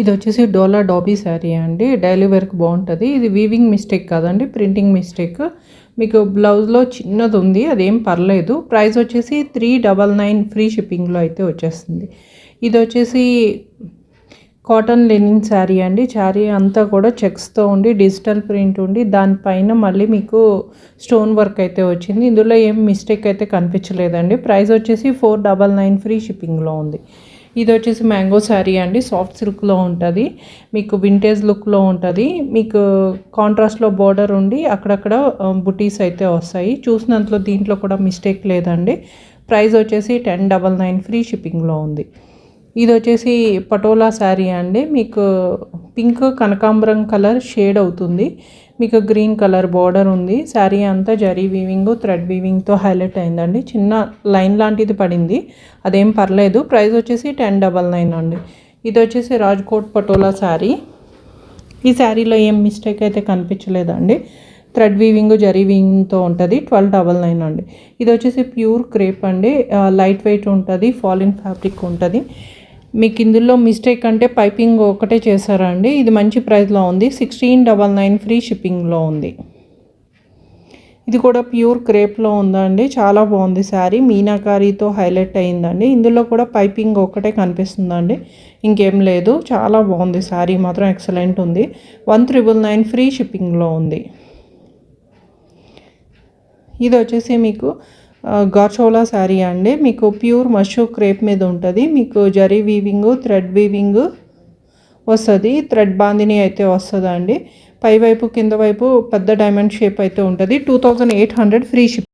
ఇది వచ్చేసి డోలా డాబీ శారీ అండి. డైలీ వేర్కి బాగుంటుంది. ఇది వీవింగ్ మిస్టేక్ కాదండి, ప్రింటింగ్ మిస్టేక్. మీకు బ్లౌజ్లో చిన్నది ఉంది, అదేం పర్లేదు. ప్రైస్ వచ్చేసి 399 ఫ్రీ షిప్పింగ్లో అయితే వచ్చేస్తుంది. ఇది వచ్చేసి కాటన్ లెనిన్ శారీ అండి. శారీ అంతా కూడా చెక్స్తో ఉండి డిజిటల్ ప్రింట్ ఉండి దానిపైన మళ్ళీ మీకు స్టోన్ వర్క్ అయితే వచ్చింది. ఇందులో ఏం మిస్టేక్ అయితే కనిపించలేదండి. ప్రైస్ వచ్చేసి 499 ఫ్రీ షిప్పింగ్లో ఉంది. ఇది వచ్చేసి మ్యాంగో శారీ అండి. సాఫ్ట్ సిల్క్లో ఉంటుంది, మీకు వింటేజ్ లుక్లో ఉంటుంది. మీకు కాంట్రాస్ట్లో బోర్డర్ ఉండి అక్కడక్కడ బుటీస్ అయితే వస్తాయి. చూసినంతలో దీంట్లో కూడా మిస్టేక్ లేదండి. ప్రైస్ వచ్చేసి 1099 ఫ్రీ షిప్పింగ్లో ఉంది. ఇది వచ్చేసి పటోలా శారీ అండి. మీకు పింక్ కనకాంబరం కలర్ షేడ్ అవుతుంది. మీకు గ్రీన్ కలర్ బార్డర్ ఉంది. శారీ అంతా జరీ వీవింగ్ థ్రెడ్ వీవింగ్తో హైలైట్ అయిందండి. చిన్న లైన్ లాంటిది పడింది, అదేం పర్లేదు. ప్రైస్ వచ్చేసి 1099 అండి. ఇది వచ్చేసి రాజ్కోట్ పటోలా శారీ. ఈ శారీలో ఏం మిస్టేక్ అయితే కనిపించలేదండి. థ్రెడ్ వీవింగ్ జరీ వీవింగ్తో ఉంటుంది. 1299 అండి. ఇది వచ్చేసి ప్యూర్ క్రేప్ అండి. లైట్ వెయిట్ ఉంటుంది, ఫాలిన్ ఫ్యాబ్రిక్ ఉంటుంది. మీకు ఇందులో మిస్టేక్ అంటే పైపింగ్ ఒకటే చేశారా అండి. ఇది మంచి ప్రైస్లో ఉంది. 1699 ఫ్రీ షిప్పింగ్లో ఉంది. ఇది కూడా ప్యూర్ క్రేప్లో ఉందండి. చాలా బాగుంది శారీ. మీనాకారీతో హైలైట్ అయిందండి. ఇందులో కూడా పైపింగ్ ఒకటే కనిపిస్తుందండి, ఇంకేం లేదు. చాలా బాగుంది శారీ మాత్రం, ఎక్సలెంట్ ఉంది. 1999 ఫ్రీ షిప్పింగ్లో ఉంది. ఇది వచ్చేసి మీకు గార్చోలా శారీ అండి. మీకు ప్యూర్ మష్రూ క్రేప్ మీద ఉంటుంది. మీకు జరీ వీవింగ్ థ్రెడ్ వీవింగ్ వస్తుంది. థ్రెడ్ బాందిని అయితే వస్తుందండి. పైవైపు కింద వైపు పెద్ద డైమండ్ షేప్ అయితే ఉంటుంది. 2800 ఫ్రీ షిప్.